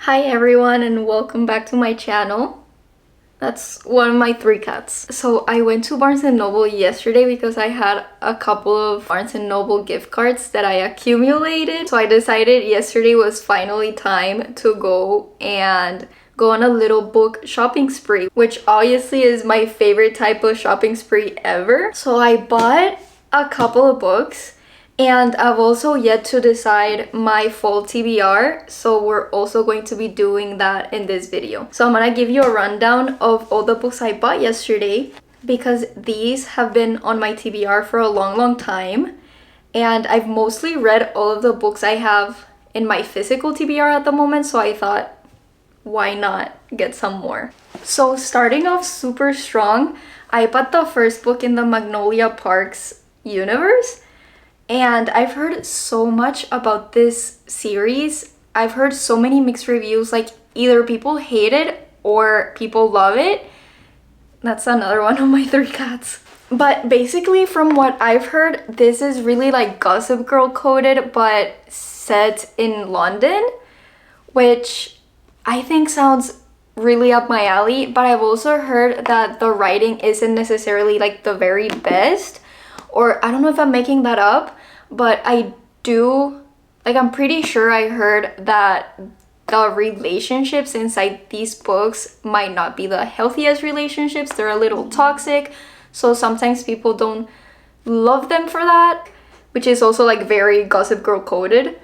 Hi everyone and welcome back to my channel. That's one of my 3 cats. So I went to Barnes & Noble yesterday because I had a couple of Barnes & Noble gift cards that I accumulated. So I decided yesterday was finally time to go on a little book shopping spree, which obviously is my favorite type of shopping spree ever. So I bought a couple of books. And I've also yet to decide my fall TBR, so we're also going to be doing that in this video. So I'm gonna give you a rundown of all the books I bought yesterday because these have been on my TBR for a long time. And I've mostly read all of the books I have in my physical TBR at the moment, so I thought, why not get some more? So starting off super strong, I bought the first book in the Magnolia Parks universe. And I've heard so much about this series. I've heard so many mixed reviews, like either people hate it or people love it. That's another one of my 3 cats. But basically from what I've heard, this is really like Gossip Girl coded but set in London, which I think sounds really up my alley. But I've also heard that the writing isn't necessarily like the very best, or I don't know if I'm making that up. But I'm pretty sure I heard that the relationships inside these books might not be the healthiest relationships. They're a little toxic, so sometimes people don't love them for that, which is also like very Gossip Girl coded.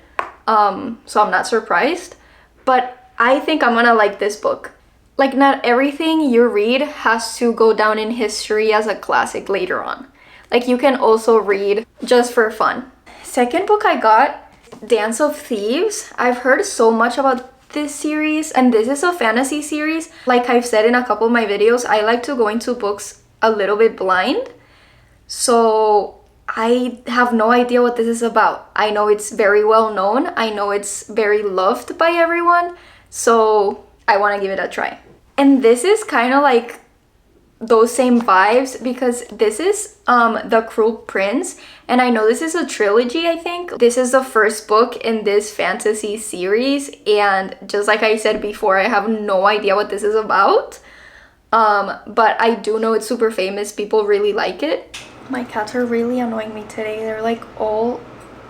So I'm not surprised, but I think I'm gonna like this book. Like, not everything you read has to go down in history as a classic later on. Like, you can also read just for fun. Second book I got, Dance of Thieves. I've heard so much about this series, and this is a fantasy series. Like I've said in a couple of my videos, I like to go into books a little bit blind. So I have no idea what this is about. I know it's very well known. I know it's very loved by everyone. So I want to give it a try. And this is kind of like those same vibes because this is The Cruel Prince, and I know this is a trilogy. I think this is the first book in this fantasy series, and just like I said before, I have no idea what this is about, but I do know it's super famous. People really like it. My cats are really annoying me today. They're like all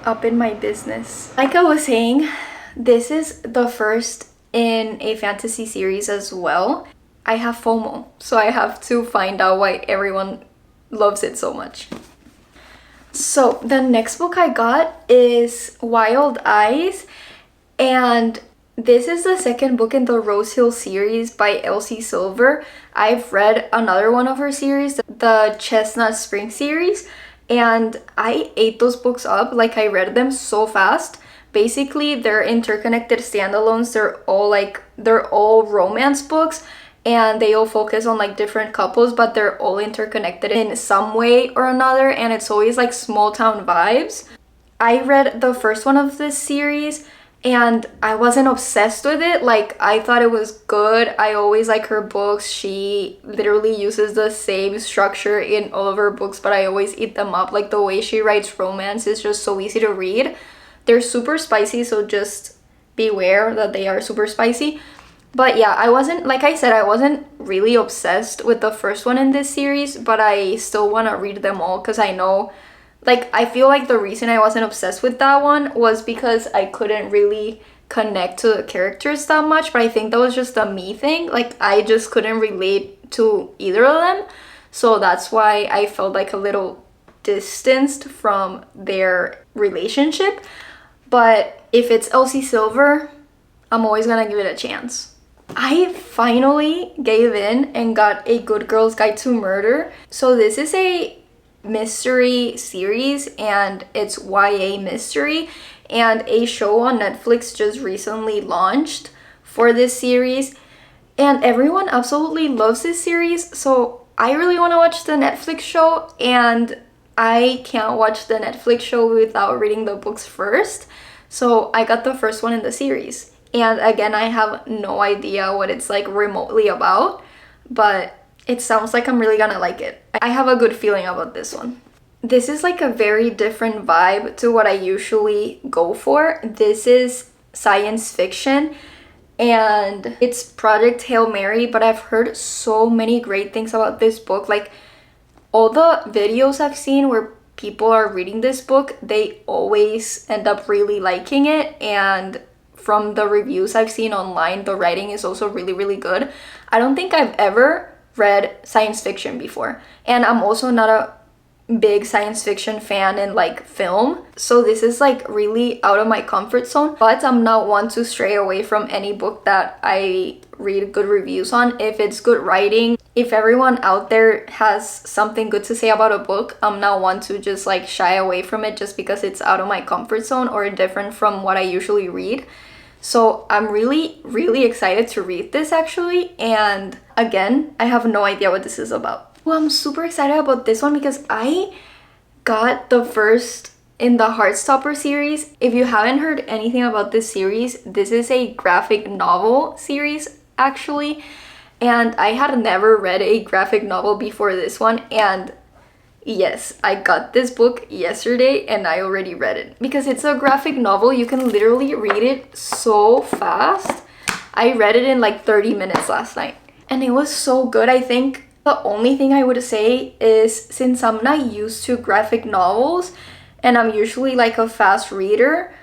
up in my business. Like I was saying, this is the first in a fantasy series as well. I have FOMO, so I have to find out why everyone loves it so much. So the next book I got is Wild Eyes, and this is the second book in the Rose Hill series by Elsie Silver. I've read another one of her series, the Chestnut Spring series, and I ate those books up. Like, I read them so fast. Basically, they're interconnected standalones. They're all romance books, and they all focus on like different couples, but they're all interconnected in some way or another, and it's always like small town vibes. I read the first one of this series and I wasn't obsessed with it. Like, I thought it was good. I always like her books. She literally uses the same structure in all of her books, but I always eat them up. Like, the way she writes romance is just so easy to read. They're super spicy, so just beware that they are super spicy. But yeah, I wasn't really obsessed with the first one in this series, but I still want to read them all because I feel like the reason I wasn't obsessed with that one was because I couldn't really connect to the characters that much, but I think that was just a me thing. Like, I just couldn't relate to either of them, so that's why I felt like a little distanced from their relationship. But if it's Elsie Silver, I'm always gonna give it a chance. I finally gave in and got A Good Girl's Guide to Murder. So this is a mystery series, and it's YA mystery, and a show on Netflix just recently launched for this series, and everyone absolutely loves this series. So I really want to watch the Netflix show, and I can't watch the Netflix show without reading the books first. So I got the first one in the series. And again, I have no idea what it's like remotely about, but it sounds like I'm really gonna like it. I have a good feeling about this one. This is like a very different vibe to what I usually go for. This is science fiction, and it's Project Hail Mary, but I've heard so many great things about this book. Like, all the videos I've seen where people are reading this book, they always end up really liking it, and from the reviews I've seen online, the writing is also really, really good. I don't think I've ever read science fiction before, and I'm also not a big science fiction fan in like film, so this is like really out of my comfort zone. But I'm not one to stray away from any book that I read good reviews on. If it's good writing, if everyone out there has something good to say about a book, I'm not one to just like shy away from it just because it's out of my comfort zone or different from what I usually read. So I'm really, really excited to read this actually, and again, I have no idea what this is about. Well, I'm super excited about this one because I got the first in the Heartstopper series. If you haven't heard anything about this series, this is a graphic novel series actually, and I had never read a graphic novel before this one, and yes, I got this book yesterday and I already read it. Because it's a graphic novel, you can literally read it so fast. I read it in like 30 minutes last night and it was so good. I think the only thing I would say is, since I'm not used to graphic novels and I'm usually like a fast reader,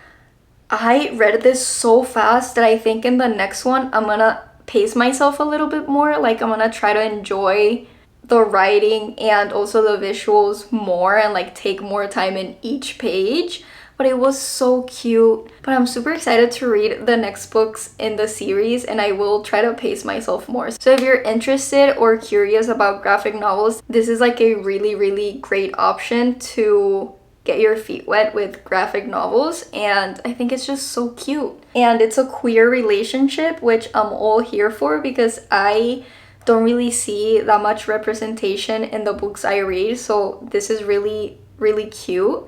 I read this so fast that I think in the next one I'm gonna pace myself a little bit more. Like, I'm gonna try to enjoy the writing and also the visuals more and like take more time in each page. But it was so cute. But I'm super excited to read the next books in the series, and I will try to pace myself more. So if you're interested or curious about graphic novels, this is like a really, really great option to get your feet wet with graphic novels, and I think it's just so cute. And it's a queer relationship, which I'm all here for because I don't really see that much representation in the books I read, so this is really, really cute.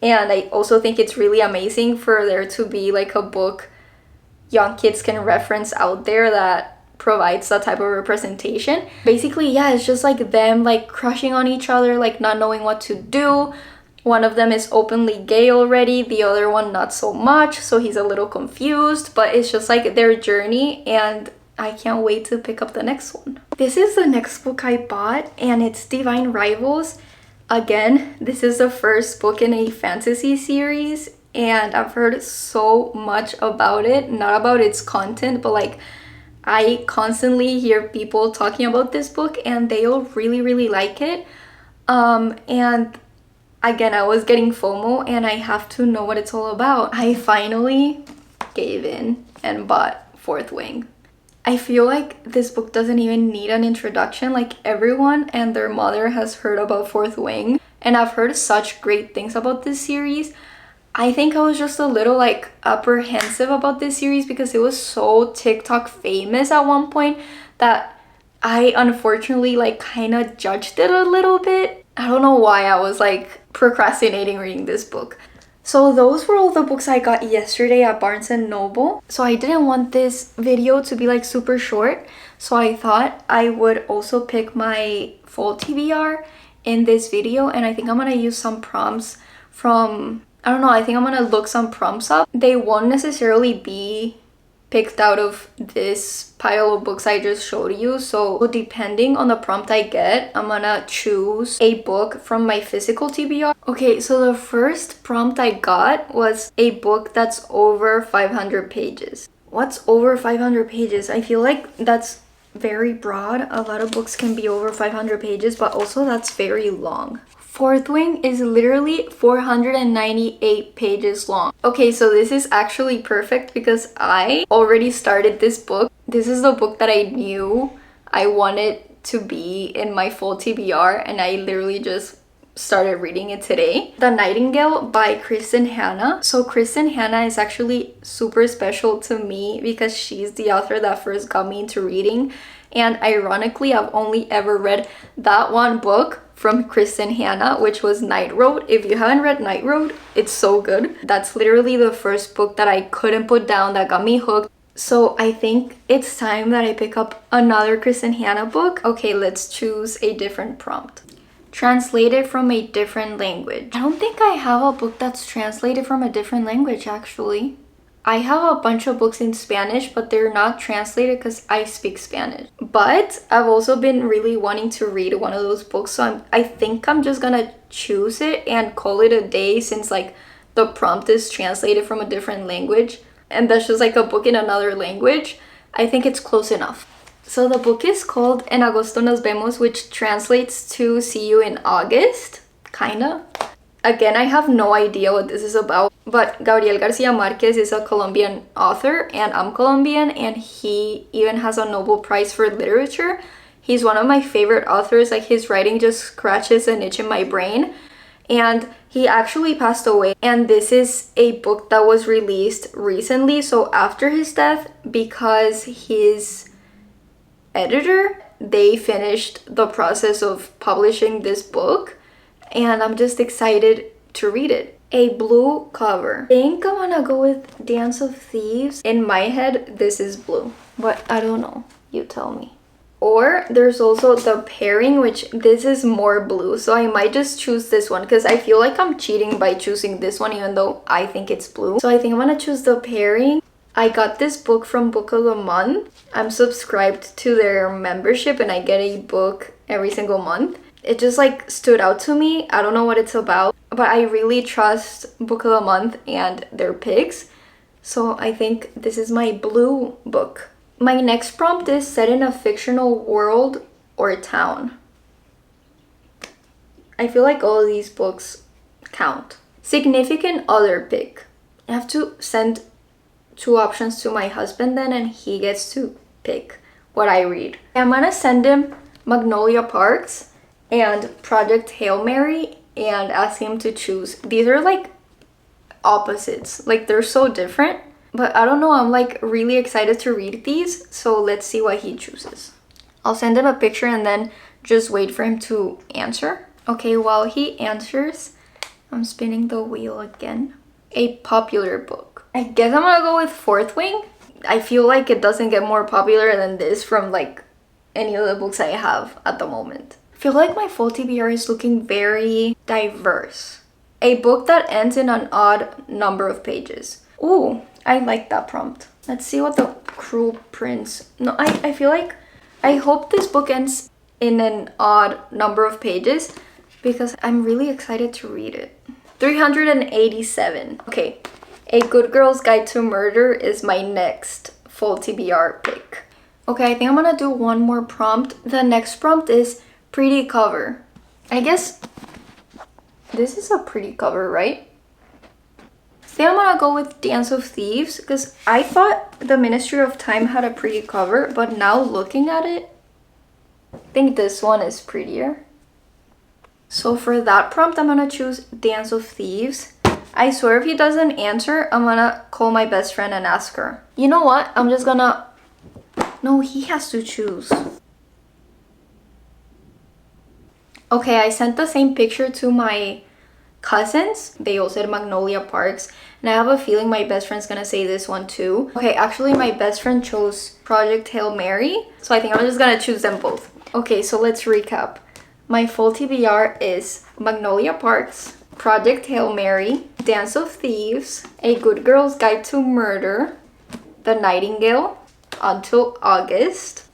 And I also think it's really amazing for there to be like a book young kids can reference out there that provides that type of representation. Basically, yeah, it's just like them like crushing on each other, like not knowing what to do. One of them is openly gay already, the other one not so much, so he's a little confused, but it's just like their journey, and I can't wait to pick up the next one. This is the next book I bought, and it's Divine Rivals. Again, this is the first book in a fantasy series, and I've heard so much about it. Not about its content, but like I constantly hear people talking about this book and they all really, really like it. And again, I was getting FOMO and I have to know what it's all about. I finally gave in and bought Fourth Wing. I feel like this book doesn't even need an introduction. Like, everyone and their mother has heard about Fourth Wing, and I've heard such great things about this series. I think I was just a little like apprehensive about this series because it was so TikTok famous at one point that I unfortunately like kind of judged it a little bit. I don't know why I was like procrastinating reading this book. So those were all the books I got yesterday at Barnes & Noble. So I didn't want this video to be like super short, so I thought I would also pick my full TBR in this video, and I think I'm gonna use some prompts from, I don't know, I think I'm gonna look some prompts up. They won't necessarily be picked out of this pile of books I just showed you, so depending on the prompt I get, I'm gonna choose a book from my physical TBR. Okay, so the first prompt I got was a book that's over 500 pages. What's over 500 pages? I feel like that's very broad. A lot of books can be over 500 pages, but also that's very long. Fourth Wing is literally 498 pages long. Okay, so this is actually perfect because I already started this book. This is the book that I knew I wanted to be in my full TBR, and I literally just started reading it today. The Nightingale by Kristen Hanna. So Kristen Hanna is actually super special to me because she's the author that first got me into reading, and ironically I've only ever read that one book from Kristen Hanna, which was Night Road. If you haven't read Night Road, it's so good. That's literally the first book that I couldn't put down that got me hooked. So I think it's time that I pick up another Kristen Hanna book. Okay, let's choose a different prompt. Translated from a different language. I don't think I have a book that's translated from a different language actually. I have a bunch of books in Spanish, but they're not translated because I speak Spanish. But I've also been really wanting to read one of those books, so I think I'm just gonna choose it and call it a day, since like the prompt is translated from a different language and that's just like a book in another language. I think it's close enough. So the book is called En Agosto Nos Vemos, which translates to See You in August, kinda. Again, I have no idea what this is about, but Gabriel Garcia Marquez is a Colombian author, and I'm Colombian, and he even has a Nobel Prize for Literature. He's one of my favorite authors. Like, his writing just scratches an itch in my brain. And he actually passed away, and this is a book that was released recently, so after his death, because his editor, they finished the process of publishing this book, and I'm just excited to read it. A blue cover. I think I'm gonna go with Dance of Thieves. In my head, this is blue, but I don't know. You tell me. Or there's also the pairing, which this is more blue, so I might just choose this one because I feel like I'm cheating by choosing this one even though I think it's blue. So I think I'm gonna choose the pairing. I got this book from Book of the Month. I'm subscribed to their membership and I get a book every single month. It just like stood out to me. I don't know what it's about, but I really trust Book of the Month and their picks. So I think this is my blue book. My next prompt is set in a fictional world or town. I feel like all of these books count. Significant other pick. I have to send 2 options to my husband then, and he gets to pick what I read. I'm gonna send him Magnolia Parks and Project Hail Mary and ask him to choose. These are like opposites. Like, they're so different. But I don't know, I'm like really excited to read these, so let's see what he chooses. I'll send him a picture and then just wait for him to answer. Okay, while he answers, I'm spinning the wheel again. A popular book. I guess I'm gonna go with Fourth Wing. I feel like it doesn't get more popular than this from like any of the books I have at the moment. I feel like my full TBR is looking very diverse. A book that ends in an odd number of pages. Ooh, I like that prompt. Let's see what the Cruel Prince... No, I feel like... I hope this book ends in an odd number of pages because I'm really excited to read it. 387. Okay, A Good Girl's Guide to Murder is my next full TBR pick. Okay, I think I'm gonna do one more prompt. The next prompt is pretty cover. I guess this is a pretty cover, right? I think I'm gonna go with Dance of Thieves because I thought The Ministry of Time had a pretty cover, but now looking at it, I think this one is prettier. So for that prompt, I'm gonna choose Dance of Thieves. I swear if he doesn't answer, I'm gonna call my best friend and ask her. You know what? I'm just gonna... No, he has to choose. Okay, I sent the same picture to my cousins. They all said Magnolia Parks, and I have a feeling my best friend's gonna say this one too. Okay, actually my best friend chose Project Hail Mary, so I think I'm just gonna choose them both. Okay, so let's recap. My full TBR is Magnolia Parks, Project Hail Mary, Dance of Thieves, A Good Girl's Guide to Murder, The Nightingale, Until August,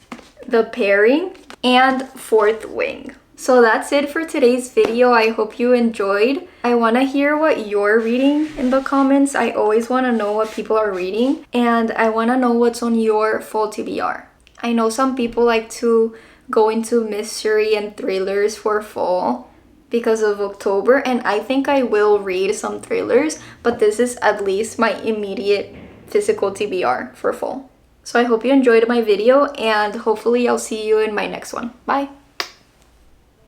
The Pairing, and Fourth Wing. So that's it for today's video. I hope you enjoyed. I want to hear what you're reading in the comments. I always want to know what people are reading, and I want to know what's on your full TBR. I know some people like to go into mystery and thrillers for fall because of October, and I think I will read some thrillers, but this is at least my immediate physical TBR for fall. So I hope you enjoyed my video, and hopefully I'll see you in my next one. Bye!